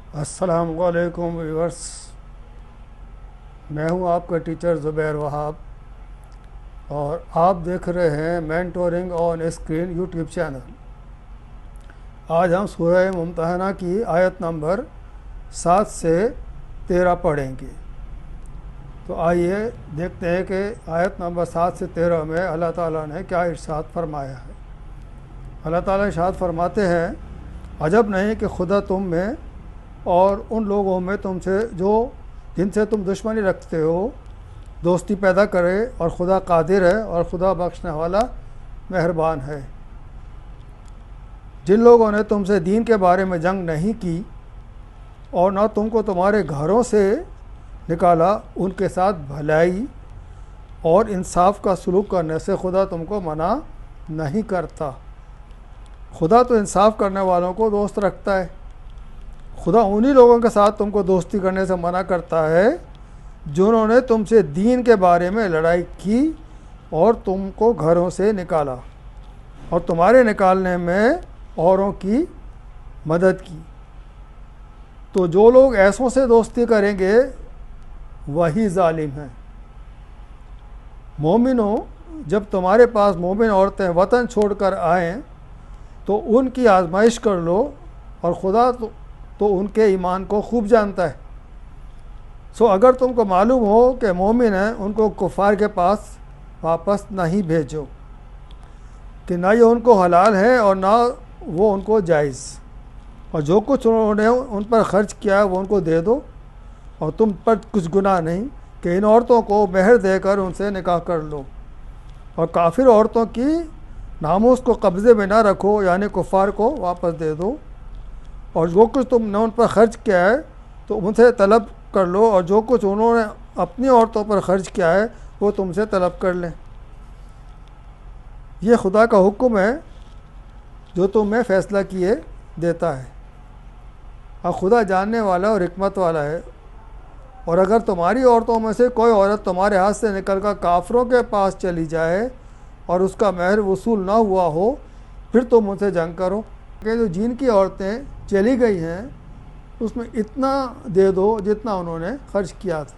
السلام علیکم ویورس، میں ہوں آپ کا ٹیچر زبیر وہاب اور آپ دیکھ رہے ہیں mentoring on screen YouTube channel. آج ہم سورہ ممتحنہ کی آیت نمبر 7 سے 13 پڑھیں گے۔ تو آئیے دیکھتے ہیں کہ آیت نمبر 7 سے 13 میں اللہ تعالیٰ نے کیا ارشاد فرمایا ہے۔ اللہ تعالیٰ ارشاد فرماتے ہیں، عجب نہیں کہ خدا تم میں اور ان لوگوں میں تم سے جن سے تم دشمنی رکھتے ہو دوستی پیدا کرے، اور خدا قادر ہے اور خدا بخشنے والا مہربان ہے۔ جن لوگوں نے تم سے دین کے بارے میں جنگ نہیں کی اور نہ تم کو تمہارے گھروں سے نکالا، ان کے ساتھ بھلائی اور انصاف کا سلوک کرنے سے خدا تم کو منع نہیں کرتا۔ خدا تو انصاف کرنے والوں کو دوست رکھتا ہے۔ خدا انہی لوگوں کے ساتھ تم کو دوستی کرنے سے منع کرتا ہے جنہوں نے تم سے دین کے بارے میں لڑائی کی اور تم کو گھروں سے نکالا اور تمہارے نکالنے میں اوروں کی مدد کی۔ تو جو لوگ ایسوں سے دوستی کریں گے وہی ظالم ہیں۔ مومنوں، جب تمہارے پاس مومن عورتیں وطن چھوڑ کر آئیں تو ان کی آزمائش کر لو، اور خدا تو ان کے ایمان کو خوب جانتا ہے۔ سو اگر تم کو معلوم ہو کہ مومن ہیں، ان کو کفار کے پاس واپس نہیں بھیجو کہ نہ یہ ان کو حلال ہے اور نہ وہ ان کو جائز، اور جو کچھ انہوں نے ان پر خرچ کیا ہے وہ ان کو دے دو، اور تم پر کچھ گناہ نہیں کہ ان عورتوں کو مہر دے کر ان سے نکاح کر لو، اور کافر عورتوں کی ناموس کو قبضے میں نہ رکھو، یعنی کفار کو واپس دے دو، اور جو کچھ تم نے ان پر خرچ کیا ہے تو ان سے طلب کر لو، اور جو کچھ انہوں نے اپنی عورتوں پر خرچ کیا ہے وہ تم سے طلب کر لیں۔ یہ خدا کا حکم ہے جو تمہیں فیصلہ کیے دیتا ہے، اور خدا جاننے والا اور حکمت والا ہے۔ اور اگر تمہاری عورتوں میں سے کوئی عورت تمہارے ہاتھ سے نکل کر کافروں کے پاس چلی جائے اور اس کا مہر وصول نہ ہوا ہو، پھر تم ان سے جنگ کرو کہ جو جن کی عورتیں چلی گئی ہیں اس میں اتنا دے دو جتنا انہوں نے خرچ کیا تھا۔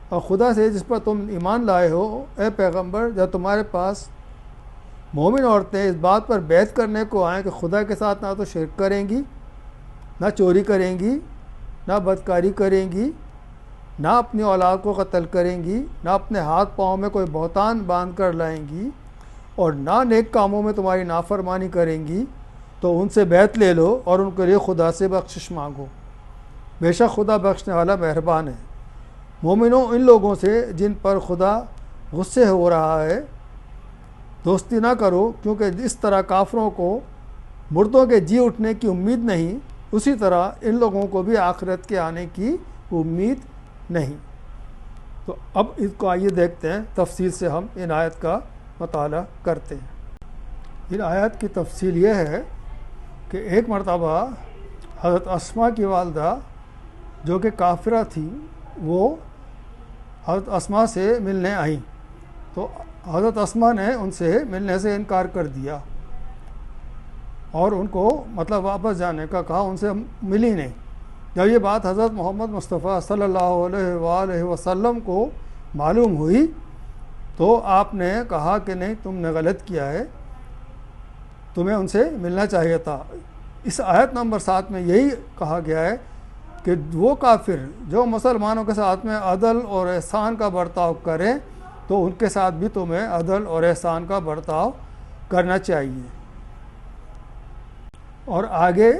اور خدا سے جس پر تم ایمان لائے ہو، اے پیغمبر، جب تمہارے پاس مومن عورتیں اس بات پر بیعت کرنے کو آئیں کہ خدا کے ساتھ نہ تو شرک کریں گی، نہ چوری کریں گی، نہ بدکاری کریں گی، نہ اپنی اولاد کو قتل کریں گی، نہ اپنے ہاتھ پاؤں میں کوئی بہتان باندھ کر لائیں گی، اور نہ نیک کاموں میں تمہاری نافرمانی کریں گی، تو ان سے بیعت لے لو اور ان کے لیے خدا سے بخشش مانگو، بے شک خدا بخشنے والا مہربان ہے۔ مومنوں، ان لوگوں سے جن پر خدا غصے ہو رہا ہے دوستی نہ کرو، کیونکہ جس طرح کافروں کو مردوں کے جی اٹھنے کی امید نہیں، اسی طرح ان لوگوں کو بھی آخرت کے آنے کی امید نہیں۔ تو اب اس کو آئیے دیکھتے ہیں، تفصیل سے ہم ان آیت کا مطالعہ کرتے ہیں۔ ان آیت کی تفصیل یہ ہے کہ ایک مرتبہ حضرت اسماء کی والدہ جو کہ کافرہ تھی، وہ حضرت اسماء سے ملنے آئیں، تو حضرت اسماء نے ان سے ملنے سے انکار کر دیا اور ان کو واپس جانے کا کہا، ان سے ملی نہیں۔ جب یہ بات حضرت محمد مصطفیٰ صلی اللہ علیہ وآلہ وسلم کو معلوم ہوئی تو آپ نے کہا کہ نہیں، تم نے غلط کیا ہے، تمہیں ان سے ملنا چاہیے تھا۔ اس آیت نمبر 7 میں یہی کہا گیا ہے کہ وہ کافر جو مسلمانوں کے ساتھ میں عدل اور احسان کا برتاؤ کریں تو ان کے ساتھ بھی تمہیں عدل اور احسان کا برتاؤ کرنا چاہیے۔ اور آگے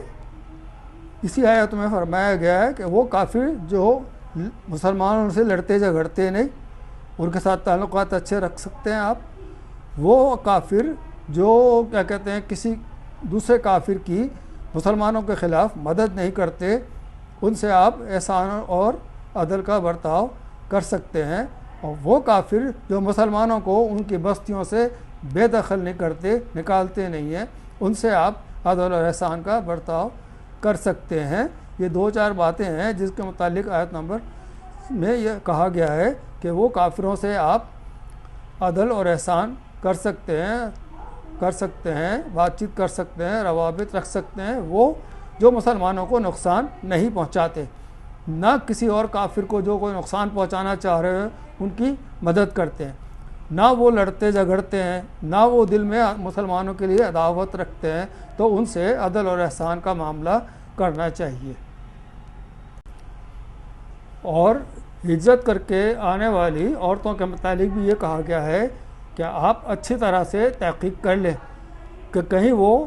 اسی آیت میں فرمایا گیا ہے کہ وہ کافر جو مسلمانوں سے لڑتے جھگڑتے نہیں، ان کے ساتھ تعلقات اچھے رکھ سکتے ہیں آپ، وہ کافر جو کسی دوسرے کافر کی مسلمانوں کے خلاف مدد نہیں کرتے، ان سے آپ احسان اور عدل کا برتاؤ کر سکتے ہیں۔ اور وہ کافر جو مسلمانوں کو ان کی بستیوں سے بے دخل نہیں کرتے، نکالتے نہیں ہیں، ان سے آپ عدل اور احسان کا برتاؤ کر سکتے ہیں۔ یہ 2-4 باتیں ہیں جس کے متعلق آیت نمبر میں یہ کہا گیا ہے کہ وہ کافروں سے آپ عدل اور احسان کر سکتے ہیں، بات چیت کر سکتے ہیں، روابط رکھ سکتے ہیں، وہ جو مسلمانوں کو نقصان نہیں پہنچاتے، نہ کسی اور کافر کو جو کوئی نقصان پہنچانا چاہ رہے ہیں ان کی مدد کرتے ہیں، نہ وہ لڑتے جھگڑتے ہیں، نہ وہ دل میں مسلمانوں کے لیے عداوت رکھتے ہیں، تو ان سے عدل اور احسان کا معاملہ کرنا چاہیے۔ اور ہجرت کر کے آنے والی عورتوں کے متعلق بھی یہ کہا گیا ہے کہ آپ اچھی طرح سے تحقیق کر لیں کہ کہیں وہ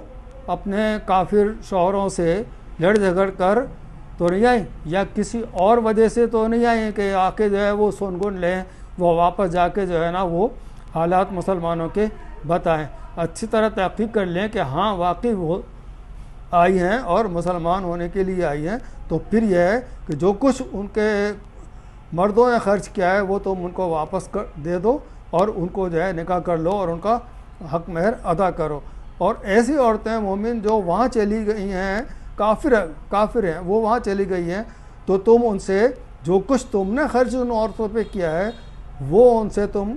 اپنے کافر شوہروں سے لڑ جھگڑ کر تو نہیں آئیں، یا کسی اور وجہ سے تو نہیں آئیں کہ آ کے جو ہے وہ سن گن لیں، وہ واپس جا کے جو ہے نا وہ حالات مسلمانوں کے بتائیں۔ اچھی طرح تحقیق کر لیں کہ ہاں واقعی وہ آئی ہیں اور مسلمان ہونے کے لیے آئی ہیں، تو پھر یہ ہے کہ جو کچھ ان کے مردوں نے خرچ کیا ہے وہ تم ان کو واپس دے دو اور ان کو جو ہے نکاح کر لو اور ان کا حق مہر ادا کرو۔ اور ایسی عورتیں مومن جو وہاں چلی گئی ہیں، کافر ہیں، وہ وہاں چلی گئی ہیں، تو تم ان سے جو کچھ تم نے خرچ ان عورتوں پہ کیا ہے وہ ان سے تم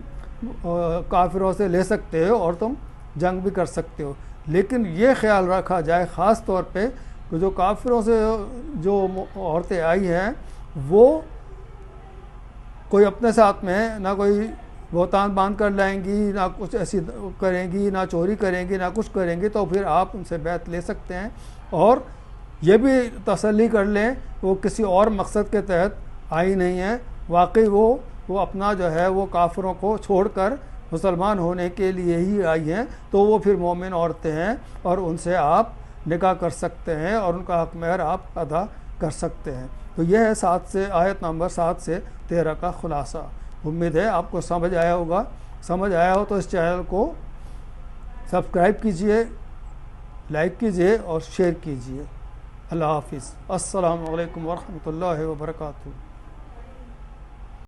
کافروں سے لے سکتے ہو اور تم جنگ بھی کر سکتے ہو۔ لیکن یہ خیال رکھا جائے خاص طور پہ کہ جو کافروں سے جو عورتیں آئی ہیں وہ کوئی اپنے ساتھ میں نہ کوئی بہتان باندھ کر لائیں گی، نہ کچھ ایسی کریں گی، نہ چوری کریں گی، نہ کچھ کریں گی، تو پھر آپ ان سے بیعت لے سکتے ہیں۔ اور یہ بھی تسلی کر لیں کہ وہ کسی اور مقصد کے تحت آئی نہیں ہیں، واقعی وہ اپنا جو ہے وہ کافروں کو چھوڑ کر مسلمان ہونے کے لیے ہی آئی ہیں، تو وہ پھر مومن عورتیں ہیں اور ان سے آپ نکاح کر سکتے ہیں اور ان کا حق مہر آپ ادا کر سکتے ہیں۔ تو یہ ہے آیت نمبر 7 سے 13 کا خلاصہ۔ امید ہے آپ کو سمجھ آیا ہوگا۔ سمجھ آیا ہو تو اس چینل کو سبسکرائب کیجئے، لائک کیجئے اور شیئر کیجئے۔ اللہ حافظ۔ السلام علیکم ورحمۃ اللہ وبرکاتہ۔